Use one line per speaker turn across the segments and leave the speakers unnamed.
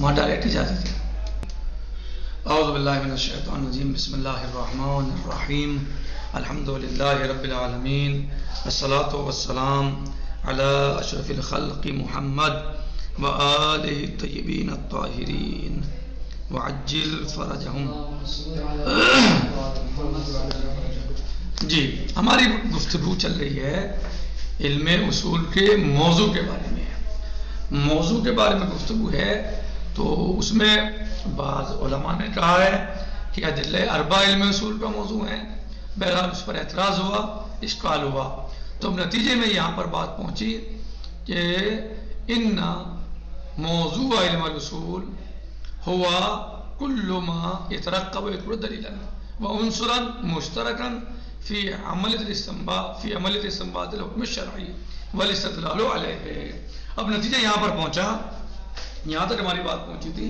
وہاں ڈائریکٹ اجازت ہے. اعوذ باللہ من الشیطان الرجیم. بسم اللہ الرحمن الرحیم. الحمد للہ رب العالمین. الصلاۃ والسلام علی اشرف الخلق محمد وآلہ الطیبین الطاہرین وعجل فرجہم. جی ہماری گفتگو چل رہی ہے علم اصول کے موضوع کے بارے میں. موضوع کے بارے میں گفتگو ہے تو اس میں بعض علماء نے کہا ہے کہ ادلہ اربع علم اصول کا موضوع ہے. بہرحال اس پر اعتراض ہوا، اشکال ہوا، تو نتیجے میں یہاں پر بات پہنچی کہ ان موضوع علم الاصول ہوا کل ما يترقب ويكون دلیلا وعنصرا مشترکا فی عملیۃ الاستنباط الحکم الشرعی والاستدلال علیہ. اب نتیجہ یہاں پر پہنچا، یہاں تک ہماری بات پہنچی تھی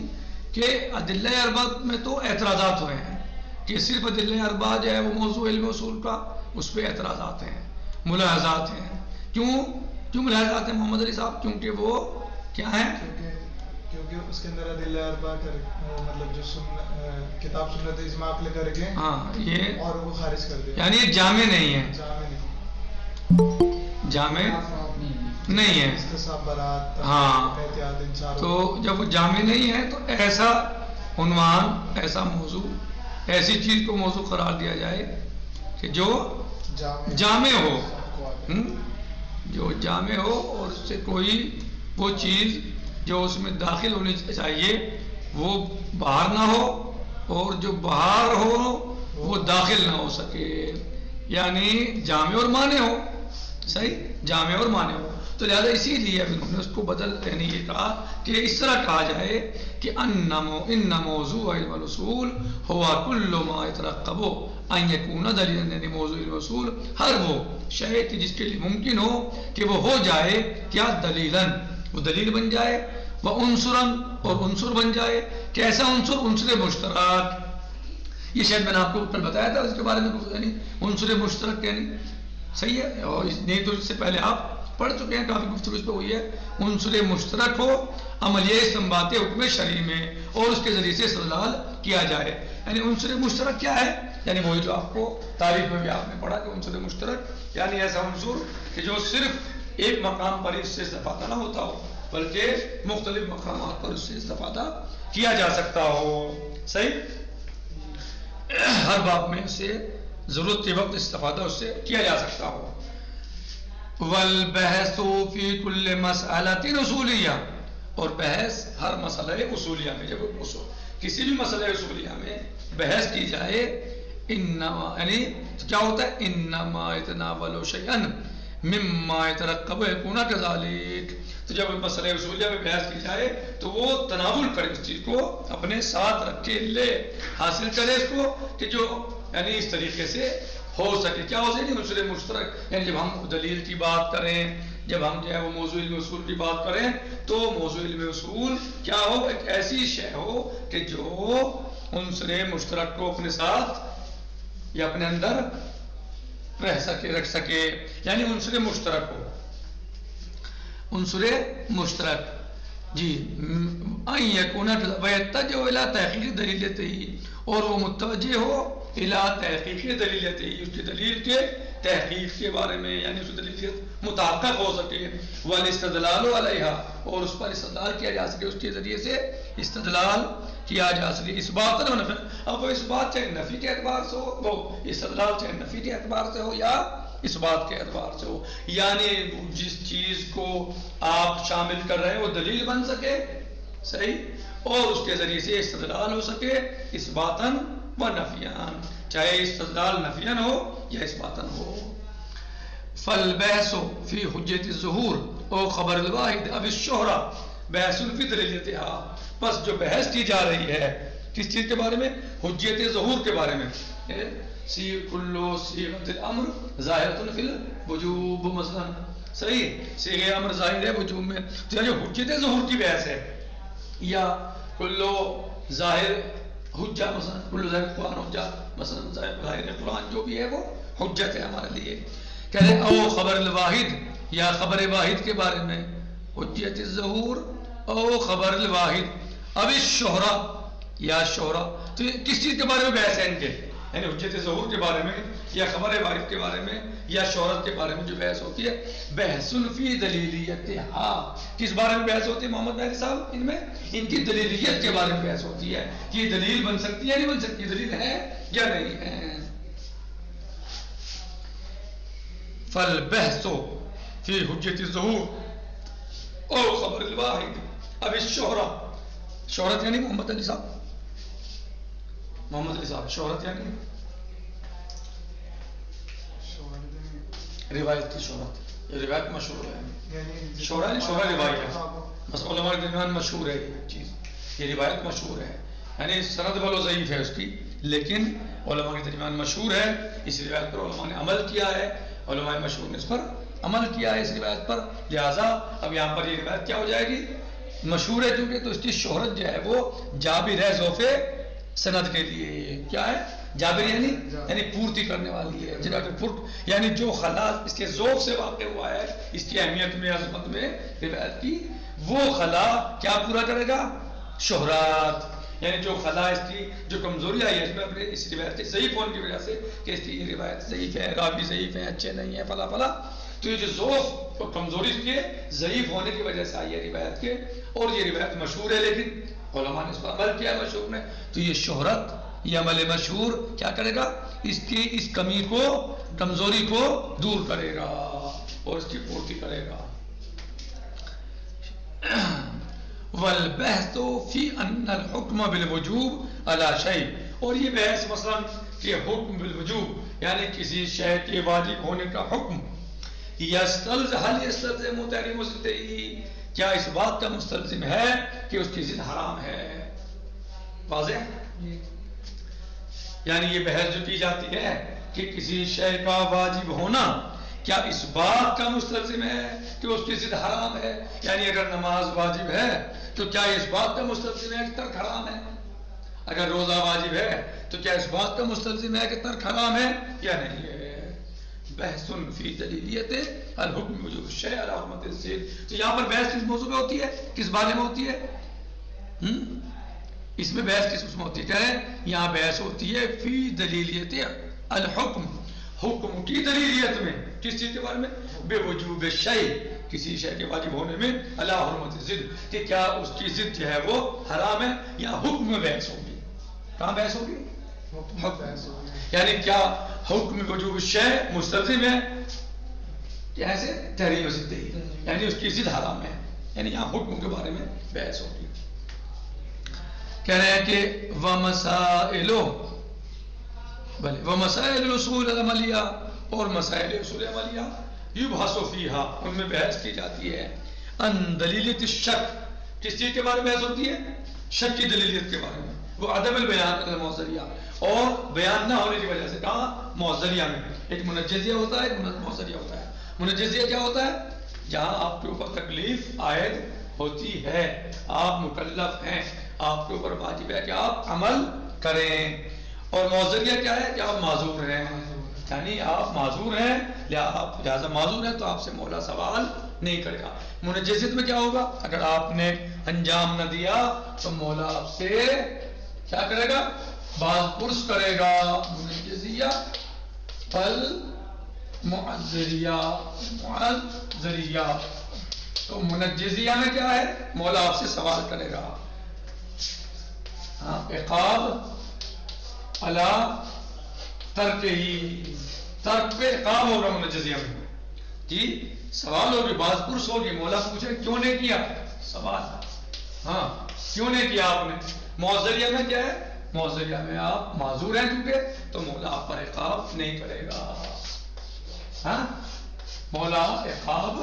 کہ ادلہ اربع میں تو اعتراضات ہوئے ہیں کہ صرف ادلہ اربع جو ہے وہ موضوع علم اصول کا، اس پہ اعتراضات ہیں، ملاحظات ہیں. کیوں ملاحظات ہیں محمد علی صاحب؟ کیونکہ وہ کیا ہیں؟
کیونکہ اس کے اندر ادلہ اربع مطلب جو کتاب سنت اجماع لے کر کے
یہ
اور وہ خارج کر دیا،
یعنی یہ جامع نہیں ہے، جامع نہیں ہے. ہاں تو جب وہ جامع نہیں ہے تو ایسا عنوان، ایسا موضوع، ایسی چیز کو موضوع قرار دیا جائے کہ جو جامع ہو، جو جامع ہو اور اس سے کوئی وہ چیز جو اس میں داخل ہونی چاہیے وہ باہر نہ ہو اور جو باہر ہو وہ داخل نہ ہو سکے، یعنی جامع اور مانع ہو. صحیح، جامع اور مانع ہو. تو لہذا اسی لیے اب انہوں نے اس کو بدل یعنی یہ کہا کہ اس طرح کہا جائے کہ ان موضوع علم الاصول ہوا کل ما يترقب ان يكون دلیلا، یعنی موضوع علم اصول ہر وہ شے جس کے لیے ممکن ہو کہ وہ ہو جائے کیا دلیلا، وہ دلیل بن جائے، وہ عنصرا اور عنصر بن جائے. کیسا عنصر؟ عنصر مشترک. یہ شاید میں نے آپ کو کل بتایا تھا اس کے بارے میں، یعنی عنصر مشترک یعنی صحیح ہے، اور نہیں تو اس سے پہلے آپ پڑھ چکے ہیں، کافی گفتگو اس پہ ہوئی ہے. عنصر مشترک ہو عملیہ استنباط حکم شرعی میں اور اس کے ذریعے سے استدلال کیا جائے. یعنی عنصر مشترک کیا ہے؟ یعنی وہی جو آپ کو تعریف میں بھی آپ نے پڑھا کہ عنصر مشترک یعنی ایسا عنصر کہ جو صرف ایک مقام پر اس سے استفادہ نہ ہوتا ہو بلکہ مختلف مقامات پر اس سے استفادہ کیا جا سکتا ہو. صحیح، ہر باب میں سے ضرورت کے وقت استفادہ اس سے کیا جا سکتا ہو. والبحث فی کل مسئلۃ اصولیہ، اور بحث ہر مسئلہ اصولیہ میں، جب کسی بھی مسئلہ اصولیہ میں بحث کی جائے، یعنی کیا ہوتا ہے؟ انما يتناول شیئا مما يترقب يكون كذلك. تو جب مسئلہ اصولیہ میں بحث کی جائے تو وہ تناول کرے، اس چیز کو اپنے ساتھ رکھے، لے حاصل کرے اس کو کہ جو یعنی اس طریقے سے ہو سکے. کیا ہو سکے؟ عنصر مشترک. یعنی جب ہم دلیل کی بات کریں، جب ہم جو ہے وہ موضوع علم اصول کی بات کریں تو موضوع علم اصول کیا ہو؟ ایک ایسی شے ہو کہ جو عنصر مشترک کو اپنے ساتھ یا اپنے اندر رہ سکے، رکھ سکے، یعنی عنصر مشترک ہو. عنصر مشترک جی ويتجه الى تحقیق دلیلتہ، اور وہ متوجہ ہو الى تحقیق دلیلتہ، اس کی دلیل کے تحقیق کے بارے میں، یعنی اس دلیل کے متحقق ہو سکے. والاستدلال علیہا، اور اس پر استدلال کیا جا سکے، اس کے ذریعے سے استدلال کیا جا سکے. اس بات پر نفی، اب وہ اس بات چاہے نفی کے اعتبار سے ہو، وہ استدلال چاہے نفی کے اعتبار سے ہو یا اس بات کے اعتبار سے ہو، یعنی جس چیز کو آپ شامل کر رہے ہیں وہ دلیل بن سکے، صحیح، اور اس کے ذریعے سے استدلال ہو سکے اثباتاً و نفیاً، چاہے استدلال نفیاً ہو یا اثباتاً ہو. فالبحث فی حجت الظہور او خبر الواحد اب الشہرہ بحث فی دلیلتہا. بس جو بحث کی جا رہی ہے کس چیز کے بارے میں؟ حجت ظہور کے بارے میں. کلو صیغۃ الامر ظاہرۃ فی الوجوب مثلا، صحیح، صیغہ امر ظاہر ہے وجوب میں. تو جو حجت ظہور کی بحث ہے یا کلو ظاہر حجہ، مثلا کلو ظاہر قرآن حجہ، مثلا ظاہر قرآن جو بھی ہے وہ حجت ہے ہمارے لیے. کہتے ہیں او خبر الواحد، یا خبر واحد کے بارے میں، حجت الظہور او خبر الواحد اب اس شہرہ یا شہرہ تو کس چیز کے بارے میں بحث ہے ان کے؟ یعنی حجت ظہور کے بارے میں یا خبر وارد کے بارے میں یا شہرت کے بارے میں جو بحث ہوتی ہے، بحث فی دلیلیتہا، کس بارے میں بحث ہوتی ہے محمد مہدی صاحب؟ ان میں ان کی دلیلیت کے بارے میں بحث ہوتی ہے کہ یہ دلیل بن سکتی ہے نہیں بن سکتی، دلیل ہے یا نہیں ہے۔ فالبحث فی حجت الظہور اور خبر الواحد، اب اس شہرت یعنی محمد علی صاحب، محمد علی صاحب شہرت یعنی روایت کی شہرت، یہ روایت مشہور ہے، شہرت روایت ہے، بس علماء کے درمیان مشہور ہے یہ چیز، یہ روایت مشہور ہے، یعنی سند بلو ضعیف ہے اس کی لیکن علماء کے درمیان مشہور ہے، اس روایت پر علماء نے عمل کیا ہے، علماء مشہور نے اس پر عمل کیا ہے اس روایت پر، لہٰذا اب یہاں پر یہ روایت کیا ہو جائے گی؟ مشہور ہے کیونکہ تو اس کی شہرت جو ہے وہ جابر ہے ذوف سند کے لیے، کیا ہے؟ جابر یعنی پورتی کرنے والی ہے، یعنی جو خلا اس کے ذوق سے واقع ہوا ہے، اس کی اہمیت میں عظمت میں روایت کی، وہ خلا کیا پورا کرے گا؟ شہرات، یعنی جو خلا اس کی جو کمزوری آئی ہے اس میں اپنے اس روایت کے ضعیف ہونے کی وجہ سے کہ اس کی روایت ضعیف ہے، راوی ضعیف ہیں، اچھے نہیں ہیں، فلا فلا، تو یہ جو ذوق اور کمزوری اس کے ضعیف ہونے کی وجہ سے آئی ہے روایت کے، اور یہ روایت مشہور ہے لیکن علماء نے اس پر عمل کیا ہے مشہور میں، تو یہ شہرت یہ عمل مشہور کیا کرے گا؟ اس کی اس کمی کو کمزوری کو دور کرے گا اور اس کی پورتی کرے گا۔ والبحث فی ان الحکم بالوجوب علی شیء، اور یہ بحث مثلا کہ حکم بالوجوب یعنی کسی شے کے واجب ہونے کا حکم، هل يستلزم تحریم ضدہ، کیا اس بات کا مستلزم ہے کہ اس کی ضد حرام ہے؟ واضح؟ یعنی یہ بحث جو کی جاتی ہے کہ کسی شے کا واجب ہونا کیا اس بات کا مستلزم ہے کہ اس کی ضد حرام ہے؟ یعنی اگر نماز واجب ہے تو کیا اس بات کا مستلزم ہے کہ ترک حرام ہے؟ اگر روزہ واجب ہے تو کیا اس بات کا مستلزم ہے کہ ترک حرام ہے یا نہیں ہے؟ بحث فی دلیلیت الحکم وجوب الشیء علی حرمت الزید، تو یہاں پر بحث کس موضوع میں ہوتی ہے؟ کس بارے میں ہوتی ہے؟ اس میں بحث کس میں ہوتی ہے؟ کیا ہے؟ یہاں بحث ہوتی ہے فی دلیلیت الحکم، حکم کی دلیلیت میں، کس چیز کے بارے میں؟ بے وجوب الشیء، کسی شے کے واجب ہونے میں، علی حرمت الزید، کہ کیا اس کی ضد جو ہے وہ حرام ہے یا حکم میں بحث ہوگی؟ کہاں بحث ہوگی؟ یعنی کیا حکم وجوب الشیء مستلزم ہے کیسے؟ تحریم ضد، یعنی اس کی ضد حرام ہے، یعنی یہاں حکم کے بارے میں بحث ہوگی۔ کہہ رہے ہیں کہ ومسائل الاصول العملیہ، اور مسائل اصول عملیہ یبحث فیہا، ان میں بحث کی جاتی ہے، ان دلیلیت الشک، کس چیز کے بارے میں بحث ہوتی ہے؟ شک کی دلیلیت کے بارے میں، وہ عدم البیان المعذریہ، اور بیان نہ ہونے کی وجہ سے، کہاں؟ معذریہ میں، ایک منجزیہ ہوتا ہے ایک معذریہ ہوتا ہے۔ منجزیہ کیا ہوتا ہے؟ جہاں آپ کے اوپر تکلیف عائد ہوتی ہے، آپ مکلف ہیں، آپ کے اوپر واجب ہے کہ آپ عمل کریں، اور معذریہ کیا ہے کہ آپ معذور ہیں، یعنی آپ معذور ہیں، لہذا معذور ہیں تو آپ سے مولا سوال نہیں کرے گا۔ منجزیت میں کیا ہوگا؟ اگر آپ نے انجام نہ دیا تو مولا آپ سے کیا کرے گا؟ باز پرس کرے گا۔ منجزیہ پل معذریہ، تو منجزیہ میں کیا ہے؟ مولا آپ سے سوال کرے گا، عقاب علی ترک ہی، ترک پہ عقاب ہوگا منجزیہ میں، جی سوال ہوگی، باز پرس ہوگی، مولا پوچھے کیوں نہیں کیا سوال، ہاں کیوں نہیں کیا آپ نے۔ معذریہ میں کیا ہے؟ معذریہ میں آپ معذور ہیں کیونکہ، تو مولا آپ پر عقاب نہیں کرے گا، ہاں مولا عقاب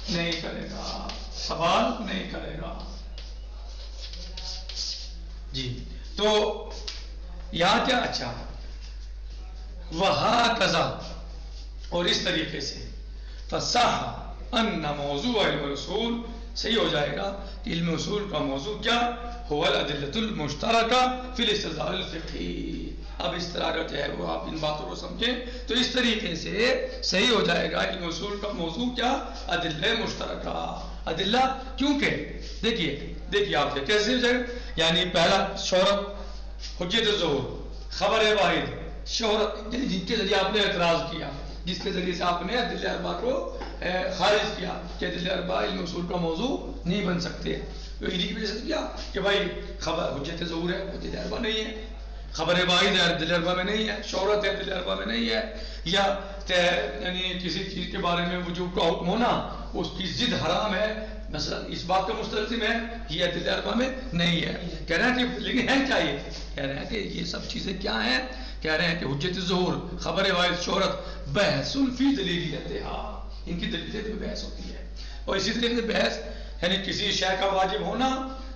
نہیں کرے گا، سوال نہیں کرے گا، جی۔ تو یہاں کیا؟ اچھا، وہکذا، اور اس طریقے سے، فصح ان موضوع علم الاصول، صحیح ہو جائے گا کہ علم اصول کا موضوع کیا؟ هو الادلۃ المشترکہ فی الاستدلال الفقہی۔ اب اس طرح کا جو ہے وہ آپ ان باتوں کو سمجھیں تو اس طریقے سے صحیح ہو جائے گا، علم اصول کا موضوع کیا؟ ادلہ مشترکہ، ادلہ کیونکہ دیکھیے آپ سے کیسے ہو جائے گا. یعنی پہلا شہرت حجت ظہور خبر واحد شہرت یعنی جن کے ذریعے آپ نے اعتراض کیا جس کے ذریعے سے آپ نے ادلہ اربعہ کو خارج کیا کہ ادلہ اربعہ علم اصول کا موضوع نہیں بن سکتے. انہی کی وجہ سے کیا کہ بھائی خبر حجت ظہور ہے ادلہ اربعہ نہیں ہے, خبر واحد ہے ادلہ اربعہ میں نہیں ہے, شہرت ہے ادلہ اربعہ میں نہیں ہے, یا یعنی کسی چیز کے بارے میں وجوب کا حکم ہونا اس کی ضد حرام ہے مثلا اس بات کا مستلزم ہے یہ ادلہ اربعہ میں نہیں ہے. کہہ رہے ہیں کہ لیکن ہے کیا یہ کہہ رہے ہیں کہ یہ سب چیزیں کیا ہیں, کہہ رہے ہیں کہ حجت ظہور خبر واحد شہرت بحث فی دلیلیتھا ان کی دلیلیت میں بحث ہوتی ہے. اور اسی طریقے سے بحث یعنی کسی شے کا واجب ہونا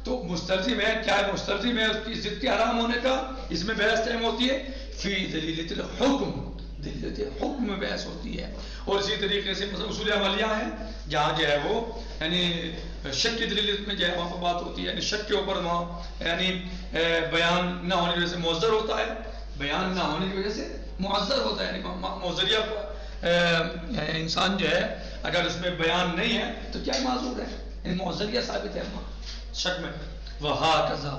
تو مستلزم ہے کیا مستلزم ہے اس کی ضد کے حرام ہونے کا, اس میں بحث ٹائم ہوتی ہے فی دلیلیت الحکم دلیلیت حکم میں بحث ہوتی ہے. اور اسی طریقے سے مثلا اصول عملیہ ہیں جہاں جو ہے وہ یعنی شک کی دلیلیت میں جو ہے وہاں پر بات ہوتی ہے, یعنی شک کے اوپر وہاں یعنی بیان نہ ہونے کی وجہ سے معذر ہوتا ہے, بیان نہ ہونے کی وجہ سے معذر ہوتا ہے, یعنی معذریہ انسان جو ہے اگر اس میں بیان نہیں ہے تو کیا معذور ہے, یعنی معذریہ ثابت ہے شک میں. وہاکذا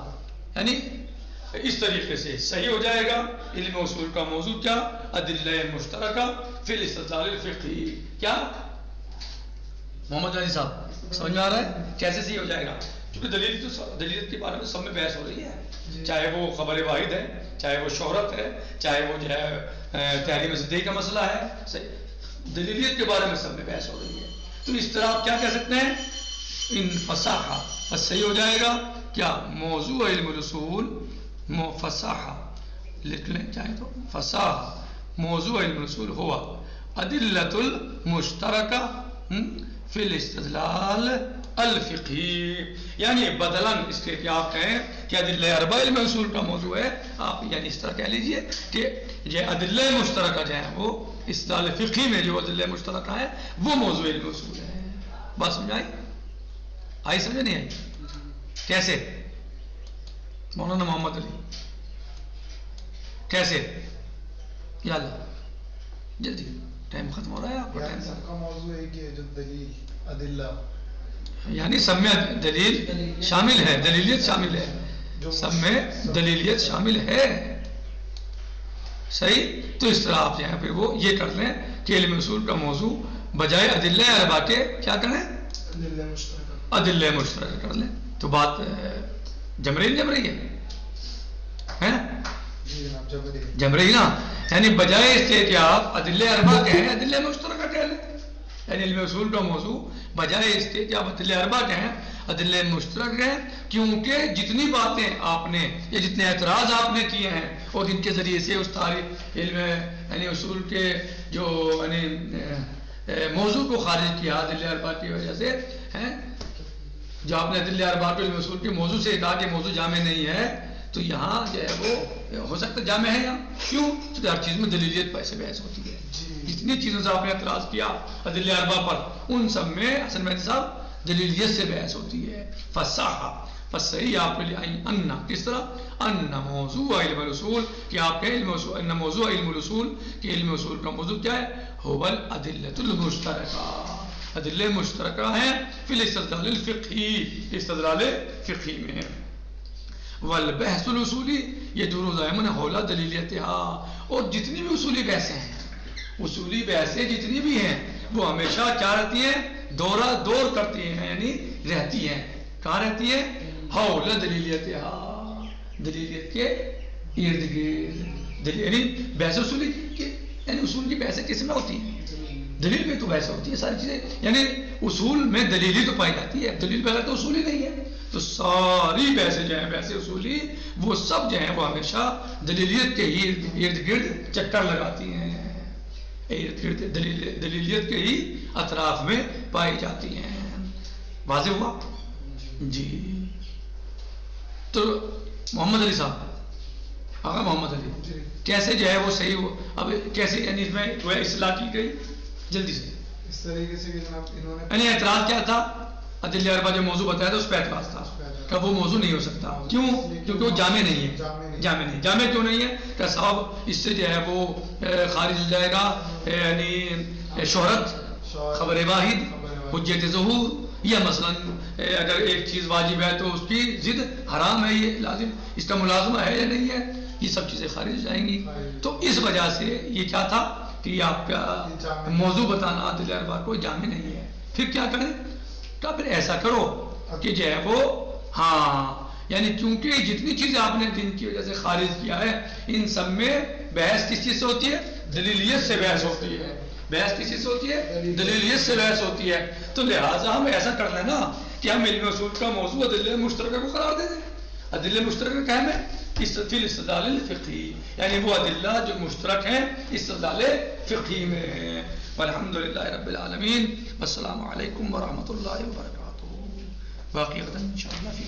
یعنی اس طریقے سے صحیح ہو جائے گا علم اصول کا موضوع کیا ادلہ مشترکہ فی الاستدلال الفقہی. کیا محمد علی صاحب سمجھ میں آ رہا ہے کیسے صحیح ہو جائے گا؟ کیونکہ دلیل کے بارے میں سب میں بحث ہو رہی ہے, چاہے وہ خبر واحد ہے, چاہے وہ شہرت ہے, چاہے وہ جو ہے تحریم صدیق کا مسئلہ ہے, دلیلیت کے بارے میں سب میں بحث ہو رہی ہے. تو اس طرح آپ کیا کہہ سکتے ہیں ان فصاحہ بس صحیح ہو جائے گا کیا موضوع علم الاصول فصاحہ لکھ لیں چاہے تو فصاحہ موضوع علم الاصول ہوا ادلۃ المشترکہ فی الاستدلال الفقہی. یعنی بدلاً اس کے کہ آپ کہیں کہ ادلہ اربعہ علم اصول کا موضوع ہے, آپ یعنی اس طرح کہہ لیجئے کہ یہ ادلہ مشترکہ جو ہے وہ استدلال فقہی میں جو ادلہ مشترکہ ہے وہ موضوع علم اصول ہے. بات سمجھائی آئی سمجھ نہیں آئی؟ کیسے مولانا محمد علی کیسے؟ یا اللہ جلدی ٹائم ختم ہو رہا ہے آپ کا ٹائم
سب کا موضوع ایک ہی ہے جو دلیل ادلہ
یعنی سب میں دلیل شامل ہے, دلیلیت شامل ہے, سب میں دلیلیت شامل ہے. صحیح. تو اس طرح آپ جو ہے پھر وہ یہ کر لیں کہ علم اصول کا موضوع بجائے ادلہ اربعہ کے کیا کریں ادلہ مشترکہ کر لیں. تو بات جم رہی ہے جم رہی نا, یعنی بجائے اس کے کہ آپ ادلہ اربعہ کہیں ادلہ مشترکہ کہہ لیں, یعنی علم اصول کا موضوع بجائے اس کے کہ آپ ادلہ اربعہ کہیں ادلہ مشترک کہیں, کیونکہ جتنی باتیں آپ نے یا جتنے اعتراض آپ نے کیے ہیں اور جن کے ذریعے سے اس تاریخ علم یعنی اصول کے جو یعنی موضوع کو خارج کیا ادلہ اربعہ کی وجہ سے ہیں, جو آپ نے ادلہ اربعہ کو علم اصول کے موضوع سے کہا کہ موضوع جامع نہیں ہے, تو یہاں جو ہے وہ ہو سکتا ہے جامع ہے یہاں. کیوں؟ کیونکہ ہر چیز میں دلیلیت پر سے بحث ہوتی ہے. جتنی چیزوں سے آپ نے اعتراض کیا ادلہ اربعہ پر ان سب میں حسن مہدی صاحب دلیلیت سے بحث ہوتی ہے. فصاحہ فصحیح آپ کے لیے ان کس طرح ان موضوع علم الاصول کہ آپ کے علم اصول ان موضوع علم الاصول کہ علم اصول کا موضوع کیا ہے هو الادلۃ المشترکہ, ادلہ مشترکہ ہیں فی الاستدلال الفقہی استدلال فقہی میں. والبحث الاصولی یدور دائما حول دلیلیتها, اور جتنی بھی اصولی بحثیں ہیں اصولی بحثیں جتنی بھی ہیں وہ ہمیشہ کیا رہتی ہیں دور کرتی ہیں, یعنی رہتی ہیں کہاں رہتی ہیں حول دلیلیتها دلیلیت کے ارد گرد. یعنی بحث اصولی یعنی اصول کی بحثیں کس میں ہوتی ہیں دلیل میں تو بحث ہوتی ہے ساری چیزیں, یعنی اصول میں دلیل ہی تو پائی جاتی ہے, دلیل بغیر تو اصول ہی نہیں ہے. تو ساری بحثیں جو ہیں بحث اصولی وہ سب جو ہیں وہ ہمیشہ دلیلیت کے ارد گرد چکر لگاتی ہیں, دلیلیت کے ہی اطراف میں پائی جاتی ہیں. واضح ہوا جی؟ تو محمد علی صاحب آقا محمد علی کیسے جو ہے وہ صحیح ہو, اب کیسے یعنی اس میں جو ہے اصلاح کی گئی جلدی سے
اس طریقے سے انہوں نے
یعنی اعتراض کیا تھا ادلہ اربعہ جو موضوع بتایا تھا اس پہ اعتراض تھا کہ وہ موضوع نہیں ہو سکتا. کیوں؟ کیونکہ وہ جامع نہیں ہے. جامع کیوں نہیں ہے کہ صاحب اس سے جو ہے وہ خارج ہو جائے گا یعنی شہرت خبر واحد حجت ظہور یا مثلا اگر ایک چیز واجب ہے تو اس کی ضد حرام ہے، یہ لازم اس کا ملازمہ ہے یا نہیں ہے، یہ سب چیزیں خارج ہو جائیں گی. تو اس وجہ سے یہ کیا تھا کہ یہ آپ کا موضوع بتانا دل اربا کو جامع نہیں ہے. پھر کیا کریں؟ تو پھر ایسا کرو کہ جو ہے وہ یعنی چونکہ جتنی چیزیں آپ نے دین کی وجہ سے خارج کیا ہے ان سب میں بحث کس چیز سے ہوتی ہے؟ دلیلیت سے بحث ہوتی ہے. بحث کس چیز سے ہوتی ہے؟ دلیلیت سے بحث ہوتی ہے. تو لہٰذا ہم ایسا کر لیں نا کہ ہم علم اصول کا موضوع ادلہ مشترکہ کو قرار دے دیں. ادلہ مشترکہ کیا ہے؟ فی الاستدلال الفقہی، یعنی وہ ادلہ جو مشترک ہیں استدلال فقہی میں ہیں. والحمدللہ رب العالمین. والسلام علیکم ورحمۃ اللہ وبرکاتہ. باقی غدا انشاءاللہ فی